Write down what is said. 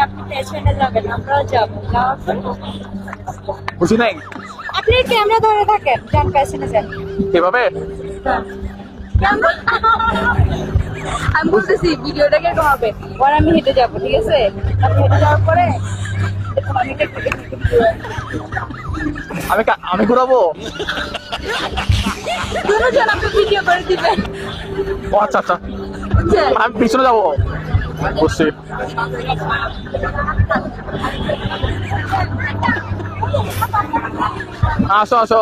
আপনি পেছনে যাবেন, আমরাও যাবো। যাওয়ার পর বুঝি নাই আপনি ক্যামেরা ধরে থাকেন, যান পেছনে যান। এভাবে আমি বলতেছি ভিডিওটা কিরকম হবে, পরে আমি হেঁটে যাবো, ঠিক আছে? আপনি হেঁটে যাওয়ার পরে আমি ঘুরাবো। দুজন আপনি ভিডিও করে দিবেন, ও আচ্ছা আচ্ছা, বুঝছেন? আমি পিছনে যাবো। বুঝছি। আসো আসো।